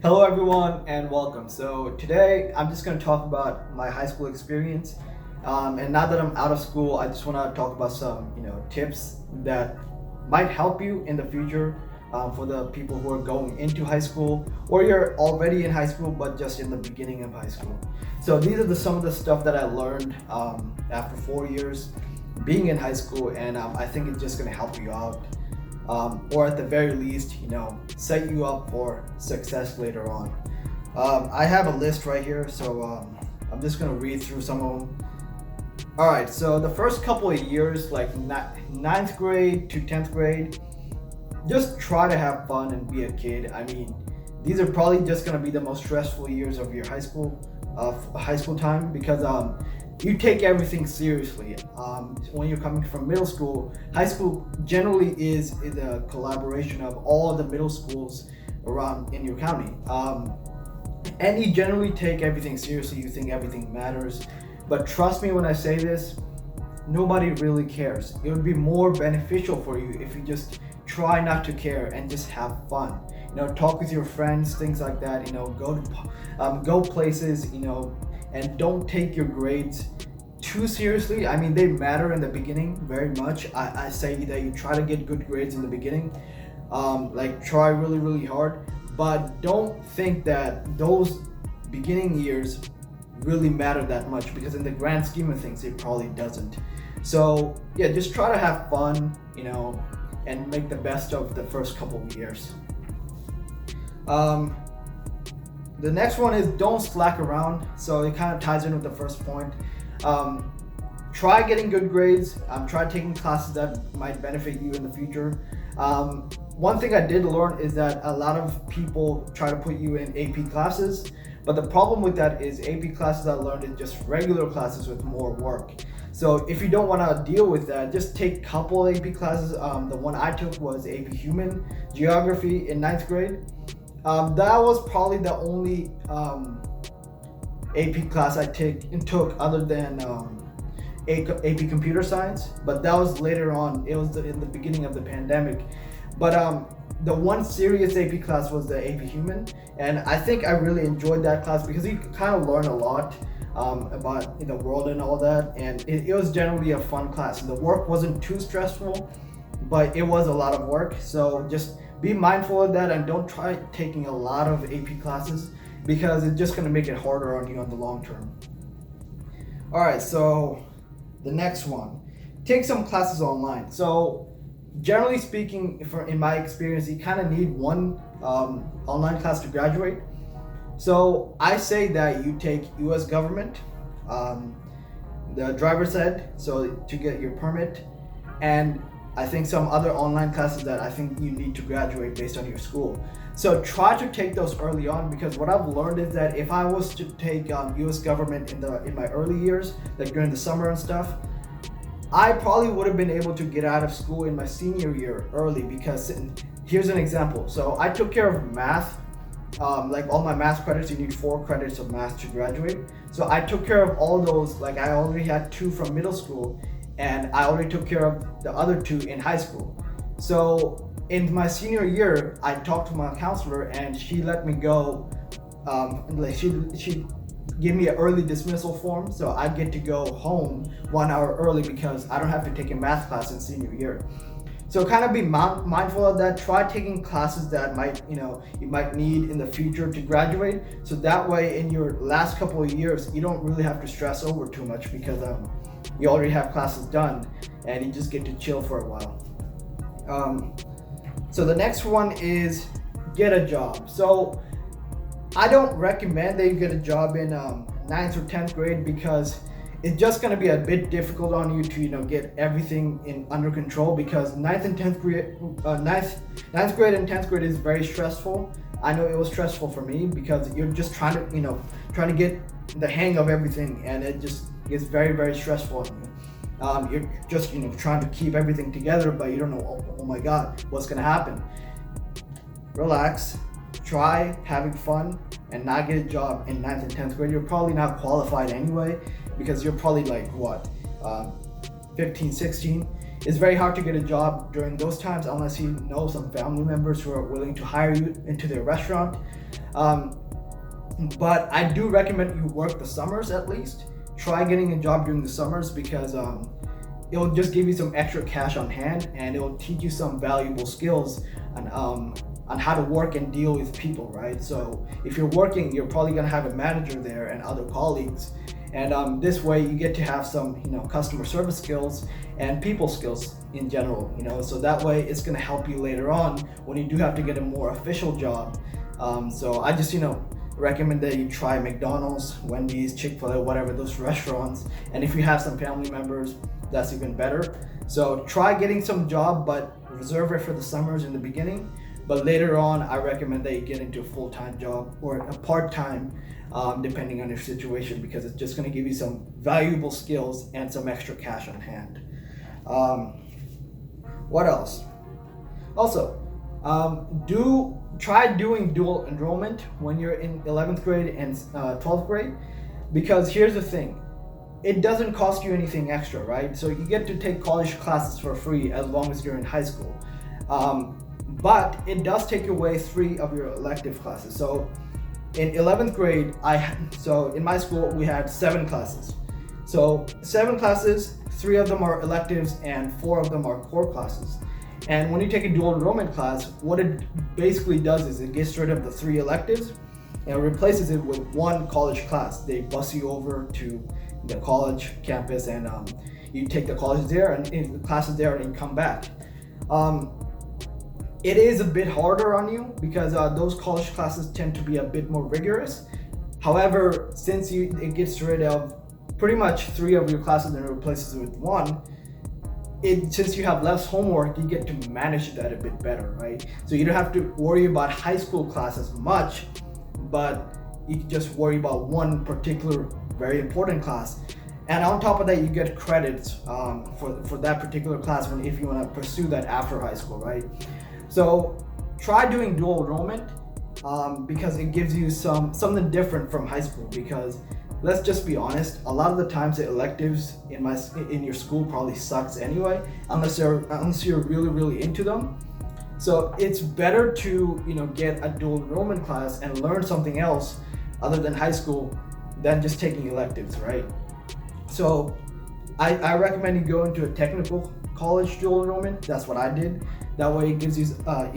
Hello, everyone, and welcome. So today I'm just going to talk about my high school experience. And now that I'm out of school, I just want to talk about some, tips that might help you in the future for the people who are going into high school, or you're already in high school but just in the beginning of high school. So these are some of the stuff that I learned after 4 years being in high school, and I think it's just going to help you out, or at the very least, set you up for success later on. I have a list right here, so I'm just gonna read through some of them. All right, so the first couple of years, like ninth grade to 10th grade, just try to have fun and be a kid. I mean, these are probably just gonna be the most stressful years of your high school time, because you take everything seriously. When you're coming from middle school, high school generally is a collaboration of all the middle schools around in your county. And you generally take everything seriously. You think everything matters. But trust me when I say this, nobody really cares. It would be more beneficial for you if you just try not to care and just have fun. Talk with your friends, things like that. Go places. And don't take your grades too seriously. I mean, they matter in the beginning very much. I say that you try to get good grades in the beginning. Try really, really hard, but don't think that those beginning years really matter that much, because in the grand scheme of things, it probably doesn't. So yeah, just try to have fun, and make the best of the first couple of years. The next one is don't slack around. So it kind of ties in with the first point. Try getting good grades. Try taking classes that might benefit you in the future. One thing I did learn is that a lot of people try to put you in AP classes, but the problem with that is AP classes I learned is just regular classes with more work. So if you don't want to deal with that, just take a couple AP classes. The one I took was AP Human Geography in ninth grade. That was probably the only AP class I took other than AP Computer Science, but that was later on. It was in the beginning of the pandemic. But the one serious AP class was the AP Human, and I think I really enjoyed that class because you kind of learn a lot about the world and all that, and it was generally a fun class. The work wasn't too stressful, but it was a lot of work. So just be mindful of that and don't try taking a lot of AP classes, because it's just going to make it harder on you on the long term. All right, so the next one, take some classes online. So generally speaking, in my experience, you kind of need one online class to graduate. So I say that you take US government, the driver's ed, so to get your permit, and I think some other online classes that I think you need to graduate based on your school. So try to take those early on, because what I've learned is that if I was to take US government in my early years, like during the summer and stuff, I probably would have been able to get out of school in my senior year early, because here's an example. So I took care of math. Like all my math credits, you need 4 credits of math to graduate. So I took care of all those. Like I already had 2 from middle school, and I already took care of the other 2 in high school. So in my senior year, I talked to my counselor, and she let me go. She gave me an early dismissal form, so I get to go home 1 hour early because I don't have to take a math class in senior year. So kind of be mindful of that. Try taking classes that you might need in the future to graduate. So that way, in your last couple of years, you don't really have to stress over too much, because you already have classes done, and you just get to chill for a while. So the next one is get a job. So I don't recommend that you get a job in 9th or 10th grade, because it's just going to be a bit difficult on you to get everything under control, because 9th and 10th grade, 9th grade and 10th grade is very stressful. I know it was stressful for me, because you're just trying to get the hang of everything, and it just gets very, very stressful on you. You're just trying to keep everything together, but you don't know, oh my God, what's going to happen. Relax. Try having fun and not get a job in 9th and 10th grade. You're probably not qualified anyway, because you're probably like 15, 16. It's very hard to get a job during those times unless you know some family members who are willing to hire you into their restaurant. Um, but I do recommend you work the summers at least. Try getting a job during the summers because it'll just give you some extra cash on hand, and it'll teach you some valuable skills on how to work and deal with people, right? So if you're working, you're probably gonna have a manager there and other colleagues, and this way you get to have some, customer service skills and people skills in general, so that way it's gonna help you later on when you do have to get a more official job. So I just, recommend that you try McDonald's, Wendy's, Chick-fil-A, whatever, those restaurants. And if you have some family members, that's even better. So try getting some job, but reserve it for the summers in the beginning. But later on, I recommend that you get into a full-time job or a part-time, depending on your situation, because it's just going to give you some valuable skills and some extra cash on hand. What else? Also, try doing dual enrollment when you're in 11th grade and 12th grade, because here's the thing, it doesn't cost you anything extra, right? So you get to take college classes for free as long as you're in high school, but it does take away 3 of your elective classes. So in 11th grade, so in my school we had 7 classes. So 7 classes, 3 of them are electives and 4 of them are core classes. And when you take a dual enrollment class, what it basically does is it gets rid of the 3 electives and replaces it with 1 college class. They bus you over to the college campus, and you take the college there and the classes there, and you come back. It is a bit harder on you because those college classes tend to be a bit more rigorous. However, since it gets rid of pretty much 3 of your classes and replaces it with 1, since you have less homework, you get to manage that a bit better, right? So you don't have to worry about high school classes much, but you can just worry about 1 particular very important class. And on top of that, you get credits for that particular class if you want to pursue that after high school, right? So try doing dual enrollment because it gives you something different from high school, because let's just be honest, a lot of the times the electives in your school probably sucks anyway, unless you're really, really into them. So it's better to get a dual enrollment class and learn something else other than high school than just taking electives, right? So I recommend you go into a technical college dual enrollment. That's what I did. That way it gives you a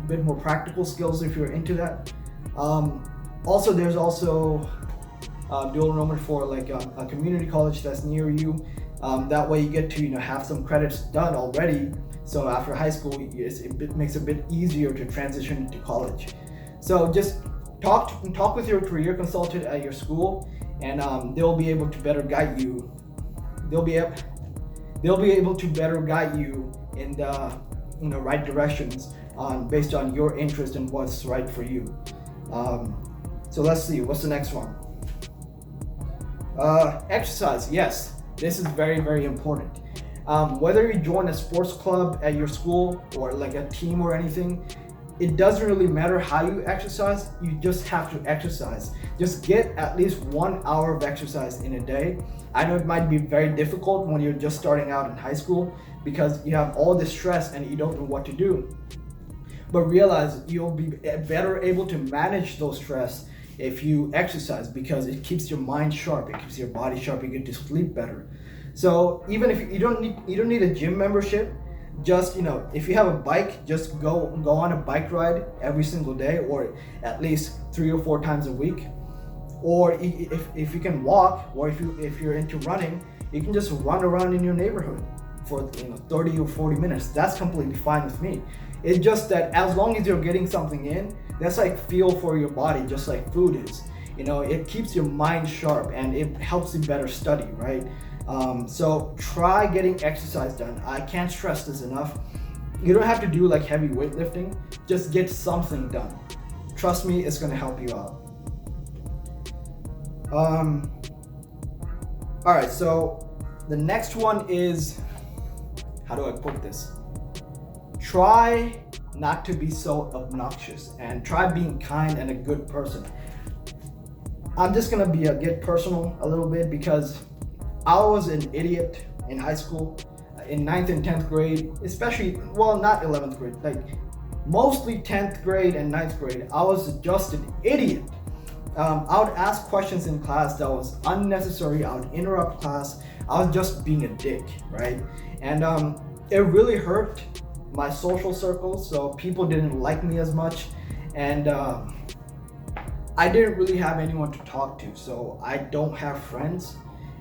bit more practical skills if you're into that. Also, there's also dual enrollment for like a community college that's near you. That way you get to have some credits done already. So after high school, it makes it a bit easier to transition into college. So just talk with your career consultant at your school, and they'll be able to better guide you. They'll be able to better guide you in the right directions based on your interest and what's right for you. So let's see, what's the next one? Exercise. Yes, this is very, very important. Whether you join a sports club at your school or like a team or anything, it doesn't really matter how you exercise. You just have to exercise. Just get at least 1 hour of exercise in a day. I know it might be very difficult when you're just starting out in high school because you have all this stress and you don't know what to do. But realize you'll be better able to manage those stress if you exercise, because it keeps your mind sharp, it keeps your body sharp, you get to sleep better. So even if you don't need a gym membership, just if you have a bike, just go on a bike ride every single day, or at least 3 or 4 times a week. Or if you can walk, or if you're into running, you can just run around in your neighborhood for 30 or 40 minutes. That's completely fine with me. It's just that as long as you're getting something in, that's like fuel for your body, just like food is. It keeps your mind sharp and it helps you better study, right? So try getting exercise done. I can't stress this enough. You don't have to do like heavy weightlifting. Just get something done. Trust me, it's gonna help you out. All right, so the next one is, how do I put this? Try not to be so obnoxious and try being kind and a good person. I'm just gonna get personal a little bit because I was an idiot in high school, in 9th and 10th grade, especially, well, not 11th grade, like mostly 10th grade and ninth grade, I was just an idiot. I would ask questions in class that was unnecessary. I would interrupt class. I was just being a dick, right? And it really hurt my social circles. So people didn't like me as much, and I didn't really have anyone to talk to. So I don't have friends.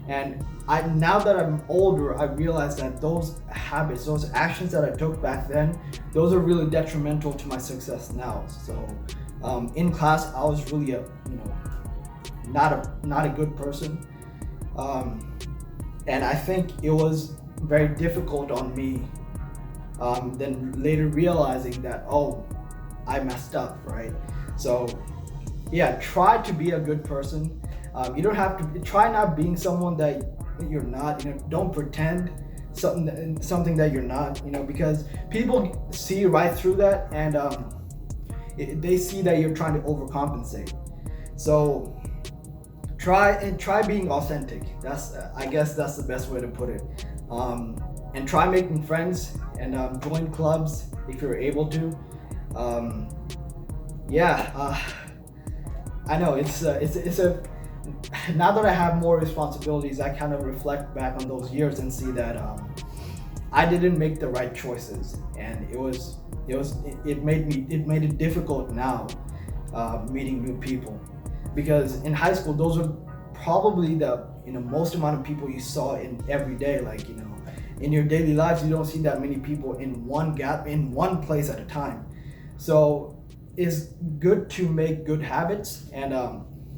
And now that I'm older, I realize that those habits, those actions that I took back then, those are really detrimental to my success now. So in class, I was really not a good person, and I think it was very difficult on me. Then later realizing that, oh, I messed up, right? So yeah, try to be a good person. You don't have to try not being someone that you're not. Don't pretend something that you're not. Because people see right through that, and they see that you're trying to overcompensate. So try being authentic. I guess that's the best way to put it. And try making friends and join clubs if you're able to. I know it's a now that I have more responsibilities, I kind of reflect back on those years and see that I didn't make the right choices, and it made it difficult now meeting new people, because in high school those were probably the most amount of people you saw in every day. Like in your daily lives, you don't see that many people in one place at a time. So it's good to make good habits and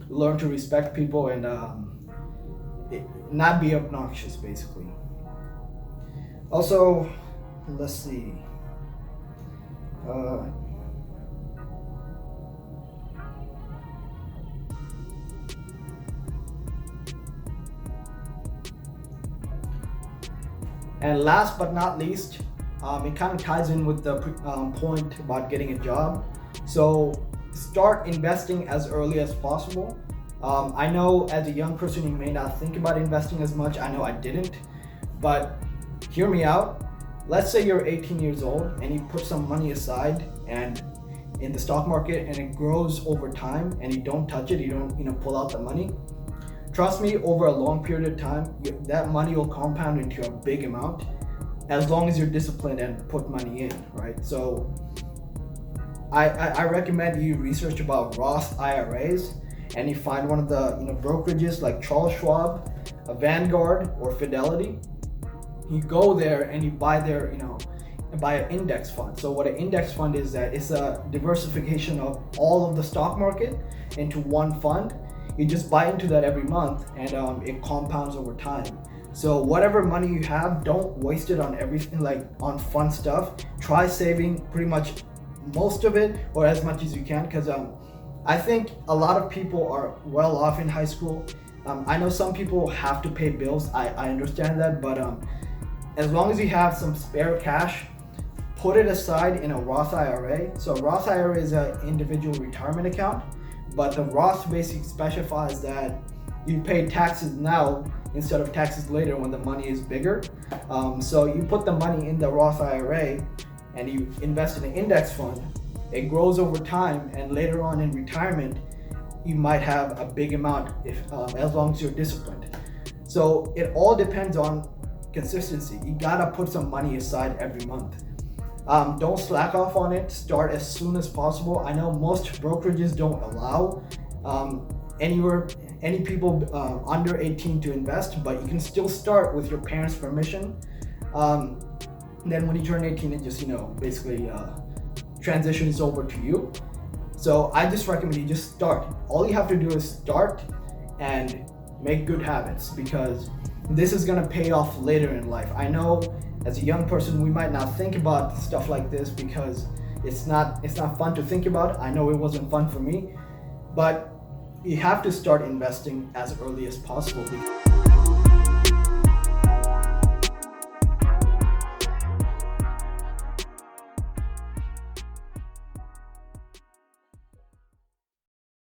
learn to respect people and not be obnoxious, basically. Also, let's see. And last but not least, it kind of ties in with the point about getting a job. So start investing as early as possible. I know as a young person you may not think about investing as much. I know I didn't, but hear me out. Let's say you're 18 years old and you put some money aside and in the stock market, and it grows over time, and you don't touch it, you don't pull out the money. Trust me, over a long period of time, that money will compound into a big amount as long as you're disciplined and put money in, right? So I recommend you research about Roth IRAs, and you find one of the brokerages like Charles Schwab, Vanguard, or Fidelity. You go there and you buy buy an index fund. So what an index fund is, that it's a diversification of all of the stock market into one fund. You just buy into that every month, and it compounds over time. So whatever money you have, don't waste it on everything, like on fun stuff. Try saving pretty much most of it, or as much as you can, because I think a lot of people are well off in high school. I know some people have to pay bills. I understand that, but as long as you have some spare cash, put it aside in a Roth IRA. So a Roth IRA is an individual retirement account, but the Roth basically specifies that you pay taxes now instead of taxes later when the money is bigger. So you put the money in the Roth IRA and you invest in an index fund. It grows over time, and later on in retirement, you might have a big amount as long as you're disciplined. So it all depends on consistency. You gotta put some money aside every month. Don't slack off on it. Start as soon as possible. I know most brokerages don't allow any people under 18 to invest, but you can still start with your parents' permission. Then when you turn 18, it just basically transitions over to you. So I just recommend you just start. All you have to do is start and make good habits, because this is gonna pay off later in life. I know as a young person we might not think about stuff like this because it's not fun to think about. I know it wasn't fun for me, but you have to start investing as early as possible.